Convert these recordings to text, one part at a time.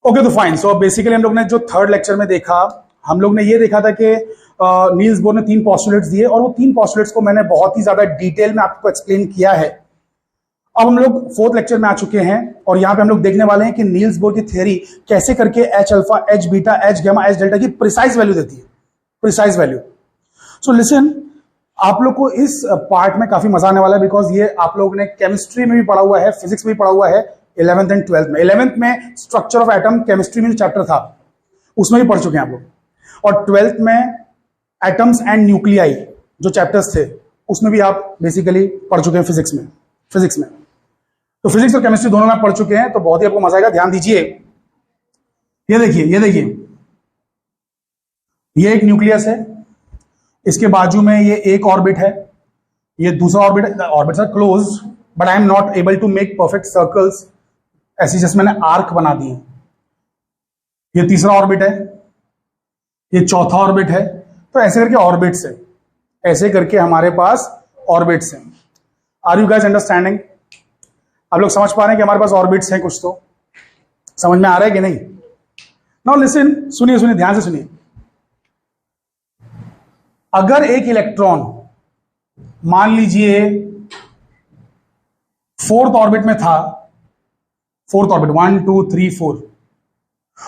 Okay तो fine. So basically हम लोग ने जो थर्ड लेक्चर में देखा, हम लोग ने ये देखा था कि नील्स बोर ने 3 पोस्टुलेट्स दिए और वो 3 पोस्टुलेट्स को मैंने बहुत ही ज्यादा डिटेल में आपको एक्सप्लेन किया है। अब हम लोग फोर्थ लेक्चर में आ चुके हैं और यहां पे हम लोग देखने वाले हैं कि नील्स बोर की थ्योरी कैसे करके H alpha, H beta, H gamma, H delta की प्रिसाइज वैल्यू देती है, प्रिसाइज वैल्यू। सो लिसन, आप लोग को इस पार्ट में काफी मजा आने वाला है, बिकॉज ये आप लोगों ने केमिस्ट्री में भी पढ़ा हुआ है, फिजिक्स में भी पढ़ा हुआ है, 11th एंड 12th में। 11th में स्ट्रक्चर ऑफ एटम केमिस्ट्री में जो चैप्टर था उसमें भी पढ़ चुके हैं आप लोग, और 12th में एटम्स एंड न्यूक्लियाई जो चैप्टर्स थे उसमें भी आप बेसिकली पढ़ चुके हैं फिजिक्स में। तो फिजिक्स और केमिस्ट्री दोनों में आप पढ़ चुके हैं, तो बहुत ही आपको मजा आएगा। ध्यान दीजिए, ये देखिए, ये एक न्यूक्लियस है, इसके बाजू में ये एक ऑर्बिट है, ये दूसरा orbit. Orbits are close but I am not able to make perfect circles, ऐसी जैसे मैंने आर्क बना दिए। ये तीसरा ऑर्बिट है, ये चौथा ऑर्बिट है। तो ऐसे करके ऑर्बिट्स है, ऐसे करके हमारे पास ऑर्बिट्स हैं। Are you guys understanding? आप लोग समझ पा रहे हैं कि हमारे पास ऑर्बिट्स हैं? कुछ तो समझ में आ रहा है कि नहीं? नाउ लिसन, सुनिए, ध्यान से सुनिए। अगर एक इलेक्ट्रॉन मान लीजिए फोर्थ ऑर्बिट में था, फोर्थ ऑर्बिट 1 2 3 4,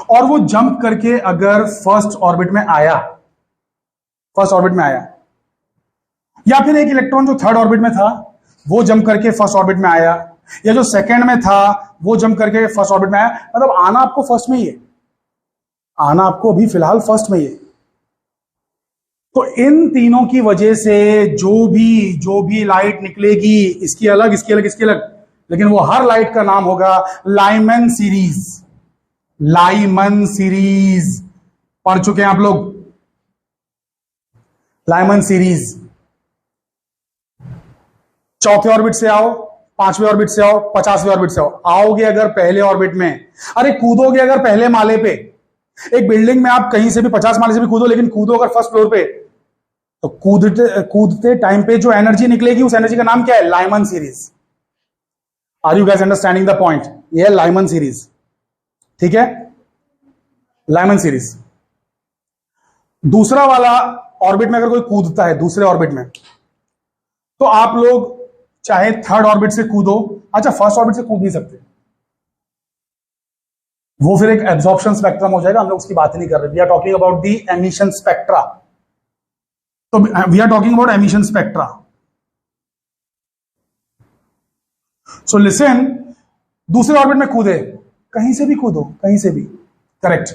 और वो जंप करके अगर फर्स्ट ऑर्बिट में आया, या फिर एक इलेक्ट्रॉन जो थर्ड ऑर्बिट में था वो जंप करके फर्स्ट ऑर्बिट में आया, या जो सेकंड में था वो जंप करके फर्स्ट ऑर्बिट में आया, मतलब आना आपको फर्स्ट में ही है, आना आपको अभी फिलहाल फर्स्ट में ही है। तो इन तीनों की वजह से जो भी लाइट निकलेगी, इसकी अलग, लेकिन वो हर लाइट का नाम होगा लाइमन सीरीज। पढ़ चुके हैं आप लोग लाइमन सीरीज। चौथे ऑर्बिट से आओ, 5वें ऑर्बिट से आओ, 50वें ऑर्बिट से आओगे अगर पहले ऑर्बिट में, अरे कूदोगे अगर पहले माले पे, एक बिल्डिंग में आप कहीं से भी 50 माले से भी कूदो, लेकिन कूदो अगर फर्स्ट फ्लोर पे, तो कूदते टाइम पे जो एनर्जी निकलेगी उस एनर्जी का नाम क्या है? Lyman series. Are you guys understanding the point? ये है लाइमन सीरीज, ठीक है, लाइमन सीरीज। दूसरा वाला ऑर्बिट में अगर कोई कूदता है दूसरे ऑर्बिट में, तो आप लोग चाहे थर्ड ऑर्बिट से कूदो, अच्छा फर्स्ट ऑर्बिट से कूद नहीं सकते, वो फिर एक एब्जॉर्प्शन स्पेक्ट्रम हो जाएगा, हम लोग उसकी बात ही नहीं कर रहे। We are talking about the emission spectra. तो we are talking about emission spectra. So listen, दूसरे ऑर्बिट में कूदे, कहीं से भी कूदो, कहीं से भी, करेक्ट,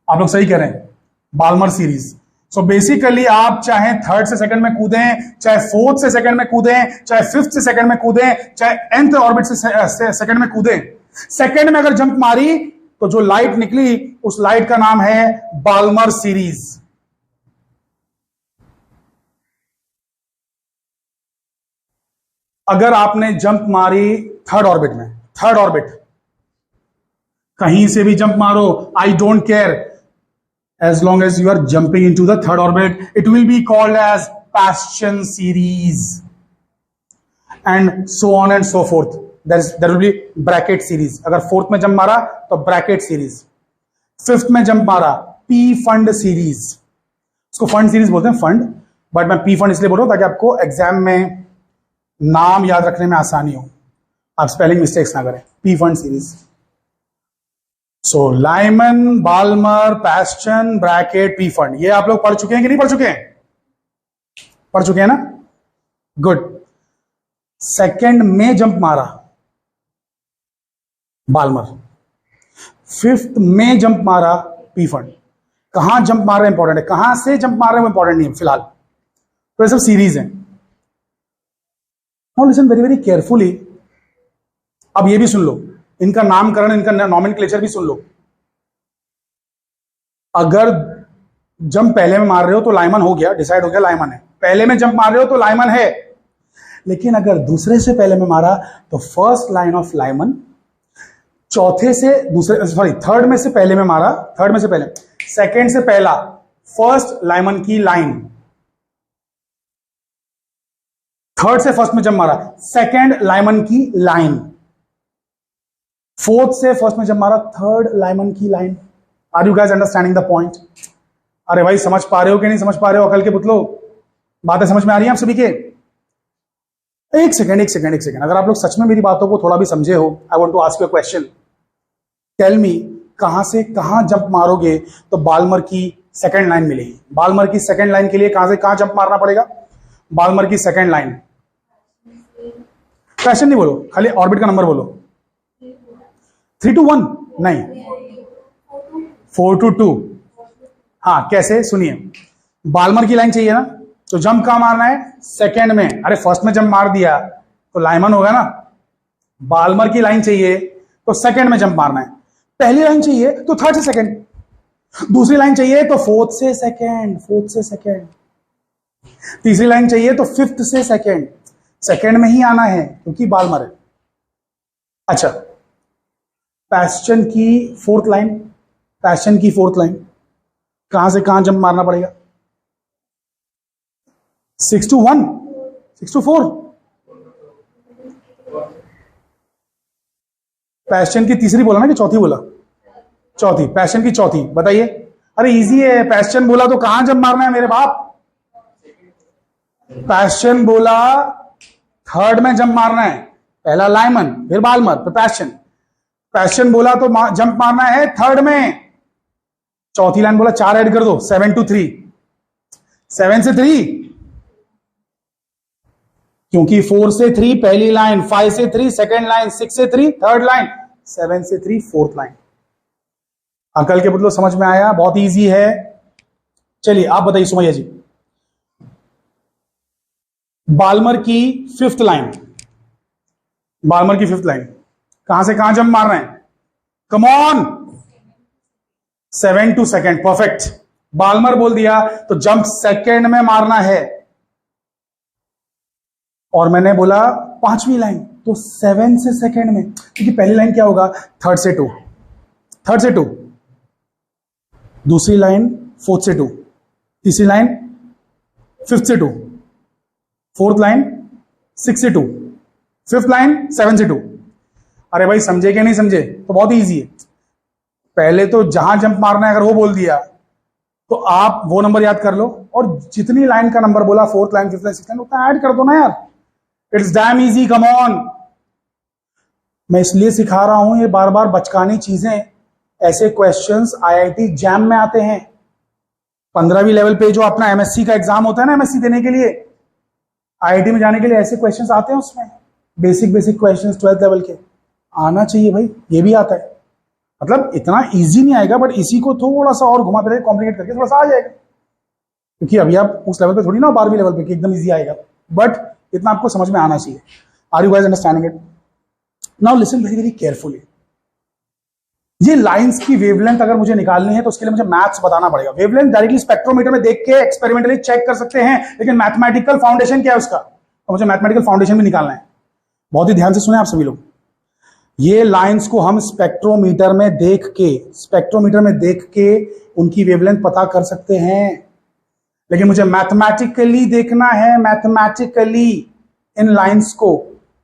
आप लोग सही कह रहे हैं, बाल्मर सीरीज। सो बेसिकली आप चाहे थर्ड से सेकंड में कूदें, चाहे फोर्थ से सेकंड में कूदें, चाहे फिफ्थ से सेकंड में कूदें, चाहे nth ऑर्बिट से सेकंड में कूदें, सेकंड में अगर जंप मारी तो जो लाइट निकली उस लाइट का नाम है बाल्मर सीरीज। अगर आपने जंप मारी थर्ड ऑर्बिट, कहीं से भी जंप मारो, I don't care, as long as you are jumping into the third orbit, it will be called as Paschen series, and so on and so forth. There will be bracket series. अगर fourth में jump मारा तो Brackett series, fifth में jump मारा P fund series. उसको fund series बोलते हैं, fund, but मैं पी फंड इसलिए बोल रहा हूं ताकि आपको एग्जाम में नाम याद रखने में आसानी हो, आप स्पेलिंग मिस्टेक्स ना करें। Pfund series. So Lyman, Balmer, Paschen, Brackett, Pfund, ये आप लोग पढ़ चुके हैं कि नहीं पढ़ चुके हैं? पढ़ चुके हैं ना, गुड। सेकंड में जंप मारा बाल्मर, फिफ्थ में जंप मारा पी फंड। कहां जंप मार रहे हैं इंपॉर्टेंट है, कहां से जंप मार रहे हैं इंपॉर्टेंट नहीं है फिलहाल, तो ये सब सीरीज है। Now listen very very carefully, अब ये भी सुन लो, इनका नामकरण, इनका नॉमेनक्लेचर भी सुन लो। अगर जंप पहले में मार रहे हो तो लाइमन हो गया, डिसाइड हो गया लाइमन है। पहले में जंप मार रहे हो तो लाइमन है, लेकिन अगर दूसरे से पहले में मारा तो फर्स्ट लाइन ऑफ लाइमन, चौथे से दूसरे, सॉरी थर्ड में से पहले में मारा, थर्ड में से पहले, सेकंड से पहला, फर्स्ट लाइमन की लाइन, थर्ड से फर्स्ट में जंप मारा, सेकंड लाइमन की लाइन। फोर्थ से फर्स्ट में जब मारा, थर्ड लाइमन की line. Are you guys understanding the point? अरे भाई समझ पा रहे हो कि नहीं समझ पा रहे हो? अकल के पुतलो, बातें समझ में आ रही हैं आप सभी के? एक सेकेंड, अगर आप लोग सच में मेरी बातों को थोड़ा भी समझे हो, I want to ask you a question. Tell me, कहां से कहां जंप मारोगे तो बाल्मर की सेकंड लाइन मिलेगी? बाल्मर की सेकंड लाइन के लिए कहां से कहां जंप मारना पड़ेगा? बाल्मर की सेकंड लाइन, क्वेश्चन नहीं बोलो, खाली ऑर्बिट का नंबर बोलो। 3 to 1 नहीं, 4 to 2। हाँ कैसे, सुनिए, बाल्मर की लाइन चाहिए ना, तो जंप कहां मारना है? सेकंड में। अरे फर्स्ट में जंप मार दिया तो लाइमन होगा ना। बाल्मर की लाइन चाहिए तो सेकंड में जंप मारना है। पहली लाइन चाहिए तो थर्ड से सेकंड, दूसरी लाइन चाहिए तो फोर्थ से सेकंड, तीसरी लाइन चाहिए तो फिफ्थ से सेकंड। सेकंड में ही आना है क्योंकि बाल्मर है। अच्छा, पैस्चन की फोर्थ लाइन, कहां से कहां जंप मारना पड़ेगा? 6 to 1, 6 to 4। पैशन की तीसरी बोला ना कि चौथी बोला? चौथी, पैशन की चौथी, बताइए। अरे इजी है, पैशन बोला तो कहां जंप मारना है मेरे बाप? पैशन बोला थर्ड में जंप मारना है, पहला लाइमन फिर बाल्मर फिर पैशन। पैशन बोला तो जंप मारना है थर्ड में। चौथी लाइन बोला 4 ऐड कर दो, 7 to 3, 7 से 3, क्योंकि 4 से 3 पहली लाइन, 5 से 3 सेकंड लाइन, 6 से 3 थर्ड लाइन, 7 से 3 फोर्थ लाइन। अकल के पुतलो समझ में आया? बहुत इजी है। चलिए आप बताइए सुमैया जी, बाल्मर की फिफ्थ लाइन, कहां से कहां जंप मारना है? Come on, 7 to 2, perfect. Balmer बोल दिया तो जंप सेकंड में मारना है। और मैंने बोला पांचवी लाइन तो 7 से सेकंड में, क्योंकि पहली लाइन क्या होगा? थर्ड से टू, दूसरी लाइन फोर्थ से 2, तीसरी लाइन फिफ्थ से 2, फोर्थ लाइन 6 से 2, फिफ्थ लाइन 7 से 2। अरे भाई समझे कि नहीं समझे? तो बहुत इजी है। पहले तो जहां जंप मारना है अगर वो बोल दिया तो आप वो नंबर याद कर लो, और जितनी लाइन का नंबर बोला, fourth line, fifth line, sixth line, उतना ऐड कर दो ना यार। It's damn easy, come on. मैं इसलिए सिखा रहा हूं, ये बार बार बचकानी चीजें, ऐसे क्वेश्चंस आईआईटी जैम में आते हैं। 15वीं लेवल पे जो अपना एमएससी का एग्जाम होता है ना, एमएससी देने के लिए, आईआईटी में जाने के लिए ऐसे क्वेश्चंस आते हैं। उसमें बेसिक क्वेश्चंस 12th लेवल के आना चाहिए भाई, ये भी आता है। मतलब इतना इजी नहीं आएगा, बट इसी को थोड़ा सा और घुमा फिरा कॉम्प्लिकेट करके थोड़ा सा आ जाएगा, क्योंकि अभी आप उस लेवल पे थोड़ी ना, 12वीं लेवल पे कि एकदम इजी आएगा, बट इतना आपको समझ में आना चाहिए। Are you guys understanding it? Now listen very very carefully. ये लाइंस की वेवलेंथ अगर मुझे निकालनी है तो उसके लिए मुझे मैथ्स बताना पड़ेगा। वेवलेंथ डायरेक्टली स्पेक्ट्रोमीटर में देख के एक्सपेरिमेंटली चेक कर सकते हैं, लेकिन मैथमेटिकल फाउंडेशन क्या है उसका, तो मुझे मैथमेटिकल फाउंडेशन भी निकालना है। बहुत ही ध्यान से सुने आप सभी लोग। ये लाइंस को हम स्पेक्ट्रोमीटर में देख के उनकी वेवलेंथ पता कर सकते हैं, लेकिन मुझे मैथमेटिकली देखना है, मैथमेटिकली इन लाइंस को,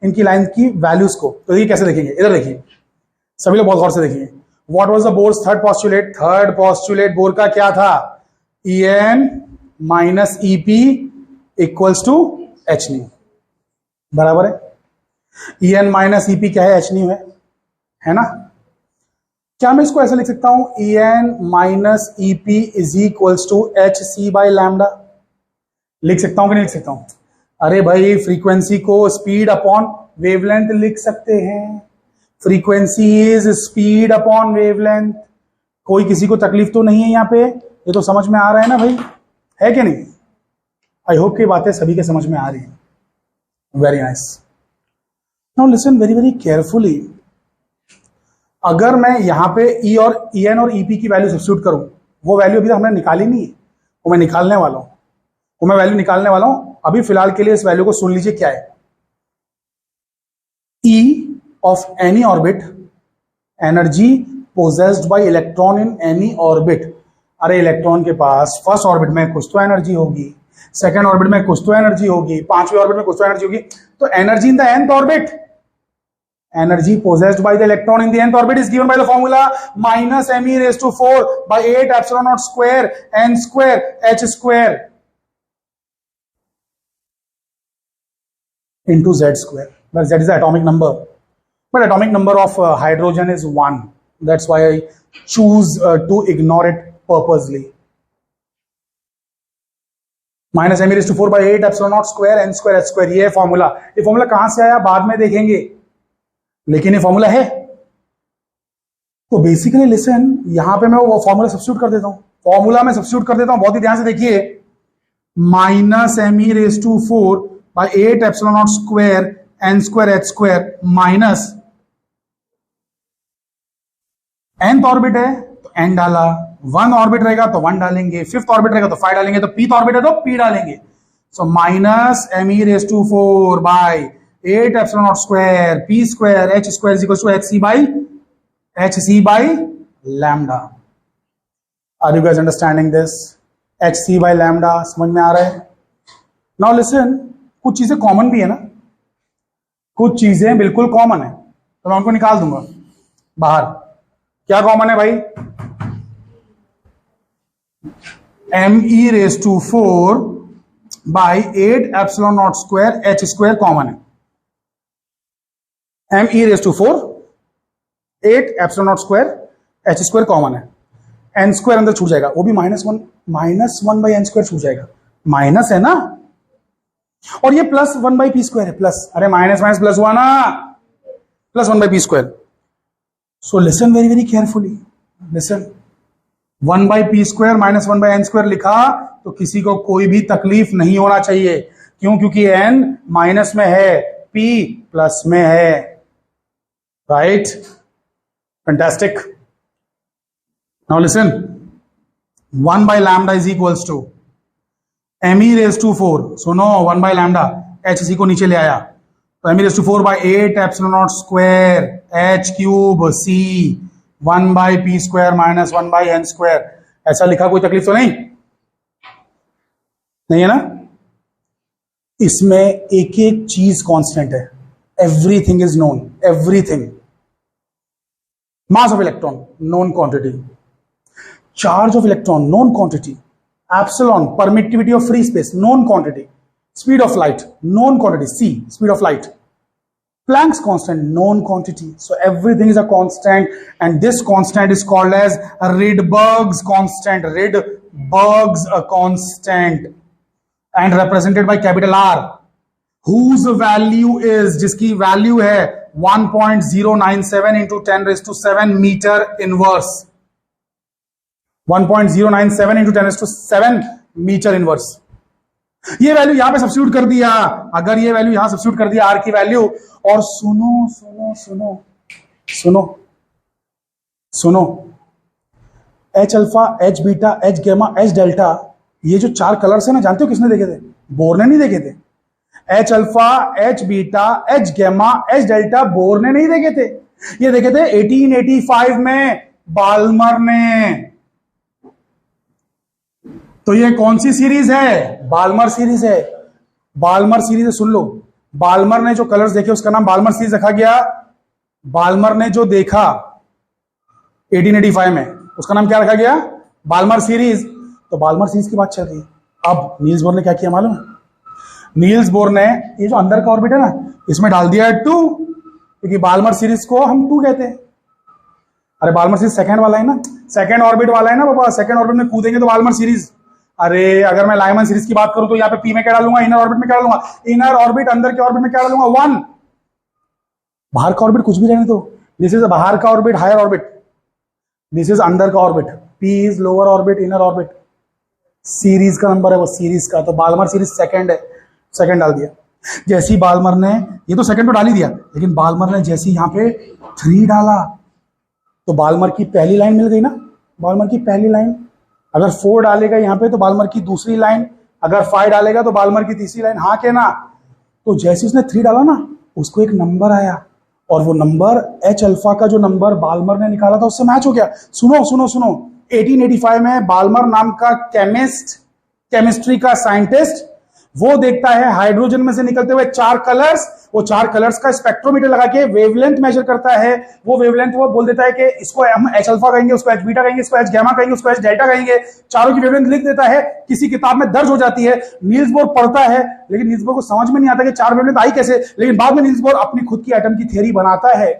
इनकी लाइंस की वैल्यूज को। तो ये कैसे देखेंगे? इधर देखिए सभी लोग, बहुत गौर से देखिए। What was the Bohr's third postulate? Third postulate Bohr का क्या था? En minus Ep equals to H nu, बराबर है। En माइनस Ep क्या है? एच न्यू है ना? क्या मैं इसको ऐसे लिख सकता हूं? En minus Ep is equals to H C by lambda. लिख सकता हूं कि नहीं लिख सकता हूं? अरे भाई फ्रीक्वेंसी को स्पीड अपॉन वेवलेंथ लिख सकते हैं। Frequency is speed upon wavelength. कोई किसी को तकलीफ तो नहीं है यहाँ पे? ये तो समझ में आ रहा है ना भाई, है कि नहीं? आई होप की बातें सभी के समझ में आ रही हैं। Very nice. Now listen very very carefully. अगर मैं यहां पे ई और En और Ep की वैल्यू सब्स्टिट्यूट करूं, वो वैल्यू अभी तक हमने निकाली नहीं है, वो मैं निकालने वाला हूं। अभी फिलहाल के लिए इस वैल्यू को सुन लीजिए क्या है। E of any orbit, energy possessed by electron in any orbit। अरे इलेक्ट्रॉन के पास फर्स्ट ऑर्बिट में कुछ तो एनर्जी होगी, सेकंड ऑर्बिट में कुछ तो एनर्जी होगी, पांचवें ऑर्बिट में कुछ तो एनर्जी होगी। तो energy in the nth orbit, Energy possessed by the electron in the nth orbit is given by the formula minus me raised to 4 by 8 epsilon naught square n square h square into z square, where z is the atomic number. But atomic number of hydrogen is 1. That's why I choose to ignore it purposely. Minus me raised to 4 by 8 epsilon naught square n square h square. ये formula कहां से आया बाद में देखेंगे, लेकिन ये formula है. तो बेसिकली लिसन, यहां पे मैं वो फॉर्मूला सब्स्टिट्यूट कर देता हूं. बहुत ही ध्यान से देखिए. Minus me raised to 4 by 8 epsilon naught square n square h square minus nth orbit है तो n डाला, 1 ऑर्बिट रहेगा तो 1 डालेंगे, 5th ऑर्बिट रहेगा तो 5 डालेंगे, तो pth ऑर्बिट है तो p डालेंगे. So minus me raised to 4 by 8 epsilon naught square p square h square is equals to hc by lambda. Are you guys understanding this? hc by lambda समझ में आ रहा है? Now listen, कुछ चीजें common भी है ना, कुछ चीजें बिल्कुल कॉमन है, तो मैं उनको निकाल दूंगा बाहर. क्या कॉमन है भाई? me raised to 4 by 8 epsilon naught square h square common है. me raised to 4 8 epsilon naught square h square common है. n स्क्वायर अंदर छूट जाएगा, वो भी -1 by n स्क्वायर छूट जाएगा. माइनस है ना, और ये प्लस 1 by p स्क्वायर है. प्लस, अरे माइनस प्लस हुआ ना, plus 1 by p square. So listen very very carefully. Listen, 1 by p square minus 1 by n square लिखा तो किसी को कोई भी तकलीफ नहीं होना चाहिए. क्यों? क्योंकि n माइनस में है, p प्लस में है. Right? Fantastic. Now listen, 1 by lambda is equals to me raised to 4. सुनो, 1 by lambda, h c को नीचे ले आया तो me raised to 4 by 8 epsilon naught square h cube c 1 by p square minus 1 by n square. ऐसा लिखा, कोई तकलीफ तो नहीं है ना? इसमें एक एक चीज कांस्टेंट है. Everything is known, everything. Mass of electron known quantity, charge of electron known quantity, epsilon permittivity of free space known quantity, speed of light known quantity, c speed of light, Planck's constant known quantity. So everything is a constant, and this constant is called as Rydberg's constant. Rydberg's constant, and represented by capital R, whose value is, जिसकी value है 1.097 into 10 raised to 7 meter inverse. 1.097 into 10 raised to 7 meter inverse. ये value यहां पे substitute कर दिया. अगर ये value यहां सब्स्टिट्यूट कर दिया आर की वैल्यू, और सुनो सुनो सुनो सुनो सुनो, H alpha, H beta, H gamma, H delta, ये जो 4 कलर्स है ना, जानते हो किसने देखे थे? बोर ने नहीं देखे थे. H alpha, H beta, H gamma, H delta Bohr ने नहीं देखे थे. ये देखे थे 1885 में बाल्मर ने. तो ये कौन सी सीरीज है? बाल्मर सीरीज है. बाल्मर सीरीज है, सुन लो. बाल्मर ने जो कलर्स देखे उसका नाम बाल्मर सीरीज रखा गया. बाल्मर ने जो देखा 1885 में, उसका नाम क्या रखा गया? Balmer series. तो बाल्मर सीरीज की बात चल रही है. अब नील्स बोर ने क्या किया मालूम है? नील्स बोर ने ये जो अंदर का ऑर्बिट है ना, इसमें डाल दिया है 2, क्योंकि बाल्मर सीरीज को हम 2 कहते हैं. अरे बाल्मर सीरीज सेकंड वाला है ना, सेकंड ऑर्बिट वाला है ना बाबा. सेकंड ऑर्बिट में कूदेंगे तो बाल्मर सीरीज. अरे अगर मैं लाइमन सीरीज की बात करूं तो यहाँ पे पी में क्या डालूंगा? इनर ऑर्बिट में क्या डालूंगा? Inner orbit. अंदर के ऑर्बिट में क्या डालूंगा? 1. बाहर का ऑर्बिट कुछ भी रहने दो. दिस इज बाहर का orbit, higher orbit. This is अंदर का orbit. P is lower orbit, inner orbit. Series का नंबर है वो, सीरीज का. तो बाल्मर सीरीज सेकंड है, सेकंड डाल दिया. जैसी बाल्मर ने, ये तो सेकंड तो डाल ही दिया, लेकिन बाल्मर ने जैसी यहाँ पे 3 डाला तो बाल्मर की पहली लाइन मिल गई ना. बाल्मर की पहली लाइन. अगर 4 डालेगा यहाँ पे तो बाल्मर की दूसरी लाइन. अगर 5 डालेगा तो बाल्मर की तीसरी लाइन. हाँ के ना? तो जैसे उसने 3 डाला ना, उसको एक नंबर आया, और वो नंबर एच अल्फा का जो नंबर बाल्मर ने निकाला था उससे मैच हो गया. सुनो सुनो सुनो, 1885 में बाल्मर नाम का केमिस्ट, केमिस्ट्री का साइंटिस्ट, वो देखता है हाइड्रोजन में से निकलते हुए 4 कलर्स, वो 4 कलर्स का स्पेक्ट्रोमीटर लगा के वेवलेंथ मेजर करता है। वो वेवलेंथ वो बोल देता है कि इसको हम एच अल्फा कहेंगे, उसको एच बीटा कहेंगे, इसको एच गैमा कहेंगे, उसको एच डेल्टा कहेंगे। चारों की वेवलेंथ लिख देता है, किसी किताब में दर्ज हो जाती है। नील्स बोर पढ़ता है, लेकिन नील्स बोर को समझ में नहीं आता कि 4 वेवलेंथ आई कैसे। लेकिन बाद में नील्स बोर अपनी खुद की एटम की थ्योरी बनाता है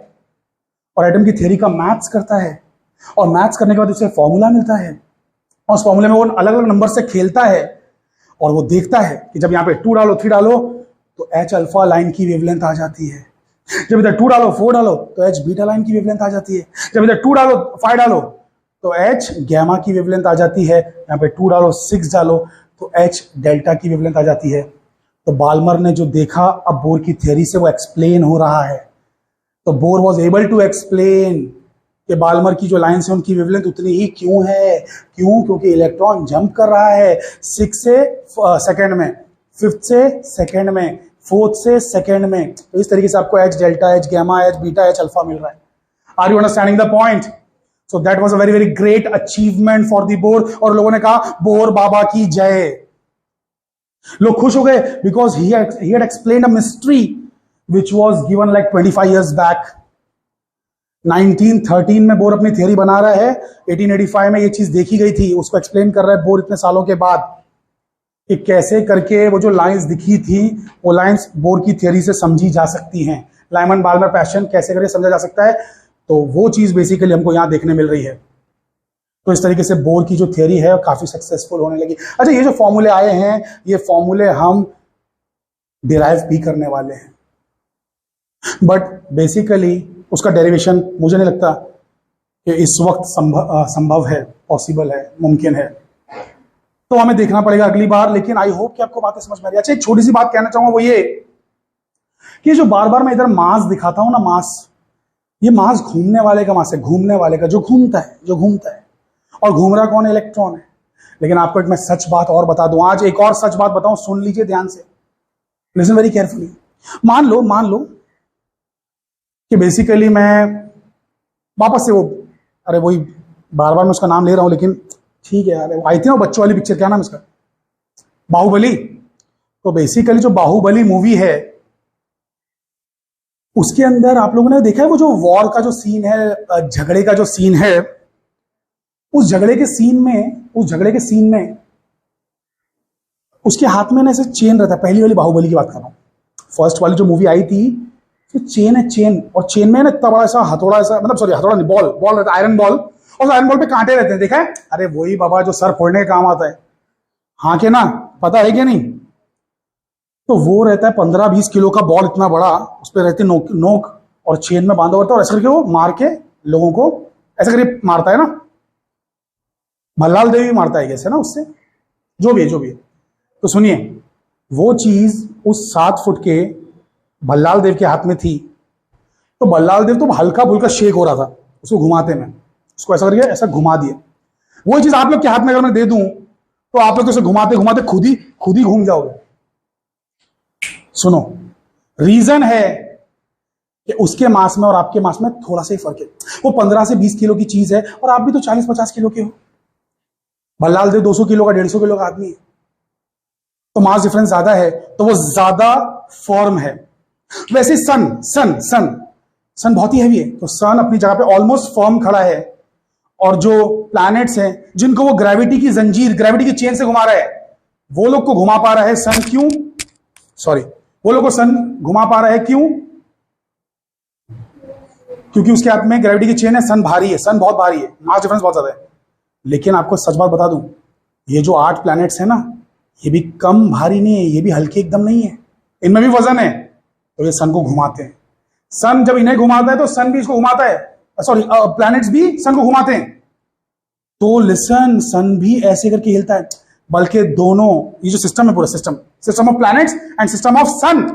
और एटम की थ्योरी का मैथ्स करता है, और मैथ्स करने के बाद उसे फॉर्मूला मिलता है, और उस फॉर्मूले में वो अलग अलग नंबर से खेलता है, और वो देखता है कि जब यहाँ पे 2 डालो 3 डालो तो एच अल्फा लाइन की वेवलेंथ आ जाती है, जब इधर 2 डालो 4 डालो तो एच बीटा लाइन की वेवलेंथ आ जाती है, जब इधर 2 डालो 5 डालो तो एच गैमा की वेवलेंथ आ जाती है, यहाँ पे 2 डालो 6 डालो तो एच डेल्टा की वेवलेंथ आ जाती है। तो बाल्मर ने जो देखा, अब बोर की थ्योरी से वो एक्सप्लेन हो रहा है। तो Bohr was able to explain कि बाल्मर की जो लाइन्स है उनकी वेवलेंथ उतनी ही क्यों है। क्यों? क्योंकि इलेक्ट्रॉन जंप कर रहा है 6 से सेकंड में, 5th से सेकंड में, 4th से सेकंड में। तो इस तरीके से आपको H delta, H gamma, H beta, H alpha मिल रहा है। Are you understanding the point? So that was a very very great achievement for the Bohr. और लोगों ने कहा बोर बाबा की जय। लोग खुश हो गए because he had explained a mystery which was given like 25 years back. 1913 में बोर अपनी थ्योरी बना रहा है, 1885 में ये चीज देखी गई थी, उसको एक्सप्लेन कर रहा है बोर इतने सालों के बाद कि कैसे करके वो जो लाइंस दिखी थी वो लाइंस बोर की थ्योरी से समझी जा सकती हैं। लाइमन बाल्मर पैशन कैसे करके समझा जा सकता है, तो वो चीज बेसिकली हमको यहां देखने मिल रही है। तो इस तरीके से बोर की जो थ्योरी है काफी सक्सेसफुल होने लगी। अच्छा, ये जो फॉर्मूले आए हैं, ये फॉर्मूले हम डिराइव भी करने वाले हैं, बट बेसिकली उसका डेरिवेशन मुझे नहीं लगता कि इस वक्त संभव है, पॉसिबल है, मुमकिन है। तो हमें देखना पड़ेगा अगली बार। लेकिन आई होप कि आपको बातें समझ में आ रही है। अच्छा, एक छोटी सी बात कहना चाहूंगा, वो ये कि जो बार बार मैं इधर मास दिखाता हूं ना, मास, ये मास घूमने वाले का मास है, घूमने वाले का, जो घूमता है, जो घूमता है। और घूम रहा कौन है? इलेक्ट्रॉन है। लेकिन आपको एक मैं सच बात और बता दूं, आज एक और सच बात बताऊं, सुन लीजिए ध्यान से, लिसन वेरी केयरफुली। मान लो कि बेसिकली मैं वापस से वो, अरे वही बार बार मैं उसका नाम ले रहा हूं, लेकिन ठीक है यार, आई थी ना बच्चों वाली पिक्चर, क्या नाम इसका, बाहुबली। तो बेसिकली जो बाहुबली मूवी है उसके अंदर आप लोगों ने देखा है वो जो वॉर का जो सीन है, झगड़े का जो सीन है, उस झगड़े के सीन में उसके हाथ में ना ऐसे चेन रहता है। पहली वाली बाहुबली की बात कर रहा हूं, फर्स्ट वाली जो मूवी आई थी, तो चेन है, चेन, और चेन में ना इतना बड़ा ऐसा हथौड़ा, ऐसा मतलब सॉरी हथौड़ा नहीं, बॉल रहता है, आयरन बॉल, और आयरन बॉल पे कांटे रहते हैं, देखा है? अरे वही बाबा जो सर फोड़ने का काम आता है, हाँ के ना, पता है क्या नहीं? तो वो रहता है 15-20 किलो का बॉल, इतना बड़ा, उस पर रहती नोक और चेन में बांधा होता है, और ऐसा करके वो मार के लोगों को ऐसा करके मारता है ना। भल्लाल देवी मारता है कैसे ना उससे, जो भी है। तो सुनिए, वो चीज उस 7 फुट के भल्लाल देव के हाथ में थी। तो भल्लाल देव तो हल्का फुल्का शेक हो रहा था उसको घुमाते में, उसको ऐसा करके ऐसा घुमा दिया। वो चीज आप लोग के हाथ में अगर मैं दे दूं तो आप लोग उसे घुमाते घुमाते खुद ही घूम जाओगे। सुनो, रीजन है कि उसके मास में और आपके मास में थोड़ा सा ही फर्क है। वो 15 से 20 किलो की चीज है और आप भी तो 40-50 किलो के हो। भल्लाल देव 200 किलो का, 150 किलो का आदमी है, तो मास डिफरेंस ज्यादा है, तो वो ज्यादा फर्म है। वैसे सन बहुत ही हैवी है, तो सन अपनी जगह पे ऑलमोस्ट फर्म खड़ा है, और जो प्लैनेट्स हैं जिनको वो ग्रेविटी की जंजीर, ग्रेविटी की चेन से घुमा रहा है, वो लोग को घुमा पा रहा है सन। क्यों? सॉरी, वो लोग को सन घुमा पा रहा है, क्यों? क्योंकि उसके हाथ में ग्रेविटी की चेन है, सन भारी है, सन बहुत भारी है, मास डिफरेंस बहुत ज्यादा है। लेकिन आपको सच बात बता दूं, ये जो 8 प्लैनेट्स है ना, ये भी कम भारी नहीं है, ये भी हल्के एकदम नहीं है, इनमें भी वजन है। तो ये सन को घुमाते हैं। सन जब इन्हें घुमाता है तो सन भी इसको घुमाता है, सॉरी प्लैनेट्स भी सन को घुमाते हैं। तो लिसन, सन भी ऐसे करके हिलता है, बल्कि दोनों, ये जो सिस्टम है, पूरा system of planets and system of sun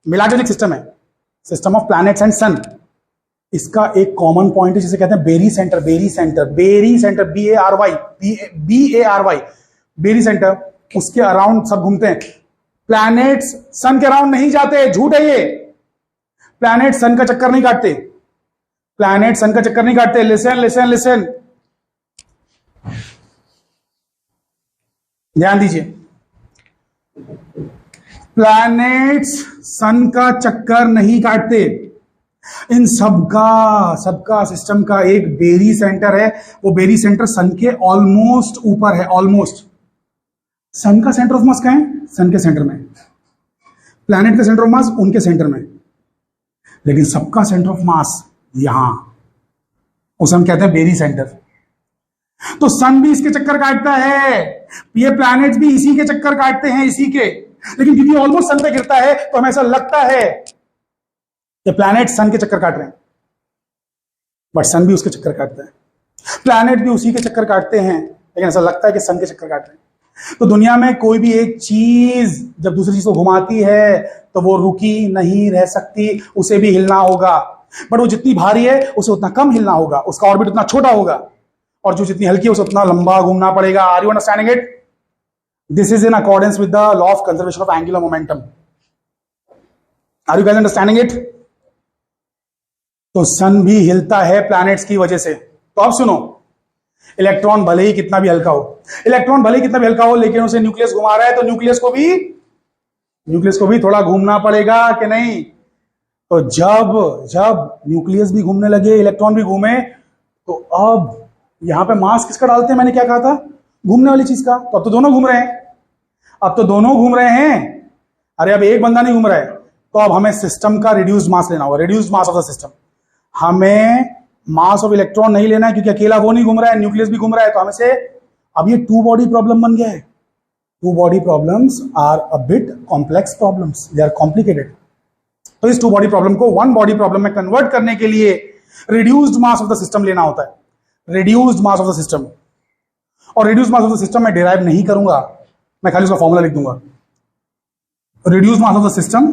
मिला जो एक सिस्टम है, system of planets and sun. इसका एक कॉमन पॉइंट है जिसे कहते हैं barycentre, BARY, barycentre, उसके अराउंड सब घूमते हैं। प्लैनेट्स सन के अराउंड नहीं जाते, झूठ है ये। प्लैनेट सन का चक्कर नहीं काटते, लिसन, ध्यान दीजिए। प्लैनेट्स सन का चक्कर नहीं काटते। इन सबका सिस्टम का एक बेरी सेंटर है, वो बेरी सेंटर सन के ऑलमोस्ट ऊपर है, ऑलमोस्ट। सन का सेंटर ऑफ मास कहां है? सन के सेंटर में। प्लैनेट का सेंटर ऑफ मास उनके सेंटर में, लेकिन सबका सेंटर ऑफ मास यहां, उसे हम कहते हैं बेरी सेंटर। तो सन भी इसके चक्कर काटता है, ये प्लैनेट्स भी इसी के चक्कर काटते हैं, इसी के। लेकिन क्योंकि ऑलमोस्ट सन पे गिरता है तो हमें ऐसा लगता है कि प्लैनेट सन के चक्कर काट रहे हैं, बट सन भी उसके चक्कर काटता है, प्लैनेट भी उसी के चक्कर काटते हैं, लेकिन ऐसा लगता है कि सन के चक्कर काट रहे हैं। तो दुनिया में कोई भी एक चीज जब दूसरी चीज को घुमाती है तो वो रुकी नहीं रह सकती, उसे भी हिलना होगा। बट वो जितनी भारी है उसे उतना कम हिलना होगा, उसका ऑर्बिट उतना छोटा होगा, और जो जितनी हल्की है उसे उतना लंबा घूमना पड़ेगा। Are you understanding it? This is in accordance with the law of conservation of angular momentum. Are you guys understanding it? तो सन भी हिलता है प्लैनेट्स की वजह से। तो अब सुनो, इलेक्ट्रॉन भले ही कितना भी हल्का हो, लेकिन उसे न्यूक्लियस घुमा रहा है, तो न्यूक्लियस को भी थोड़ा घूमना पड़ेगा कि नहीं? तो जब न्यूक्लियस भी घूमने लगे, इलेक्ट्रॉन भी घूमे, तो अब यहां पे मास किसका डालते हैं? मैंने क्या कहा था? घूमने वाली चीज का। तो अब तो दोनों घूम रहे हैं। अरे अब एक बंदा नहीं घूम रहा है, तो अब हमें सिस्टम का रिड्यूस्ड मास लेना होगा, reduced mass of the system. हमें मास ऑफ इलेक्ट्रॉन नहीं लेना है, क्योंकि अकेला वो नहीं घूम रहा है, न्यूक्लियस भी घूम रहा है। तो हमें से अब ये टू बॉडी प्रॉब्लम बन गया है। Two body problems are a bit complex problems, they are complicated. तो इस टू बॉडी प्रॉब्लम को वन बॉडी प्रॉब्लम में कन्वर्ट करने के लिए reduced mass of the system लेना होता है, reduced mass of the system. और reduced mass of the system मैं डिराइव नहीं करूंगा, मैं खाली उसका फॉर्मूला लिख दूंगा। Reduced mass of the system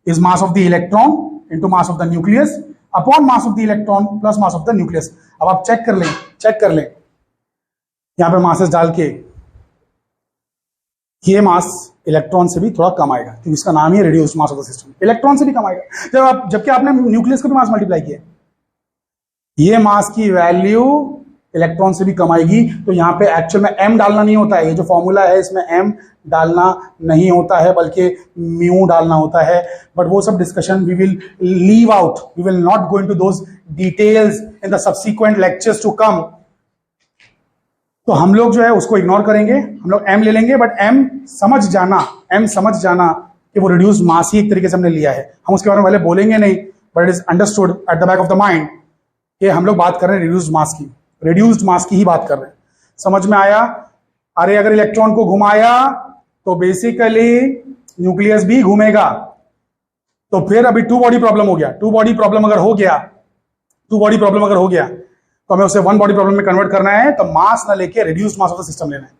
is mass of the electron into mass of the nucleus upon mass of the electron plus mass of the nucleus. अब आप चेक कर लें यहां पे मासेस डाल के, ये मास इलेक्ट्रॉन से भी थोड़ा कम आएगा, क्योंकि इसका नाम ही है reduced mass of the system. Electron से भी कम आएगा, जबकि आपने न्यूक्लियस को भी मास मल्टीप्लाई किया, ये मास की वैल्यू इलेक्ट्रॉन से भी कम आएगी। तो यहां पे एक्चुअल में m डालना नहीं होता है, ये जो फॉर्मूला है इसमें m डालना नहीं होता है, बल्कि म्यू डालना होता है। बट वो सब discussion we will leave out, we will not go into those details in the subsequent lectures to come. तो हम लोग जो है उसको इग्नोर करेंगे, हम लोग m ले लेंगे, बट m समझ जाना कि वो रिड्यूस्ड मास ही एक तरीके से हमने लिया है। हम उसके बारे में पहले बोलेंगे नहीं, but it is understood at the back of the mind कि हम लोग बात कर रहे हैं रिड्यूस्ड मास की ही बात कर रहे हैं। समझ में आया? अरे अगर इलेक्ट्रॉन को घुमाया तो बेसिकली न्यूक्लियस भी घूमेगा। तो फिर अभी टू बॉडी प्रॉब्लम हो गया। टू बॉडी प्रॉब्लम अगर हो गया तो हमें उसे वन बॉडी प्रॉब्लम में कन्वर्ट करना है, तो मास ना लेके reduced mass of the system लेना है।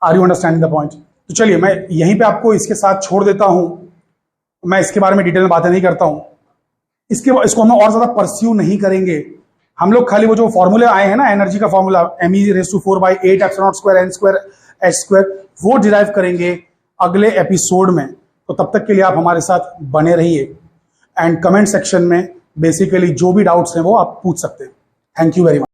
Are you understanding the point? तो चलिए मैं यहीं पे आपको इसके साथ छोड़ देता हूं, मैं इसके बारे में डिटेल में बातें नहीं करता हूं, इसको हम और ज्यादा परस्यू नहीं करेंगे। हम लोग खाली वो जो फॉर्मूले आए हैं ना, एनर्जी का फॉर्मूला me⁴/8 ε² n² h², वो डिराइव करेंगे अगले एपिसोड में। तो तब तक के लिए आप हमारे साथ बने रहिए, एंड कमेंट सेक्शन में बेसिकली जो भी डाउट्स हैं वो आप पूछ सकते हैं। Thank you very much.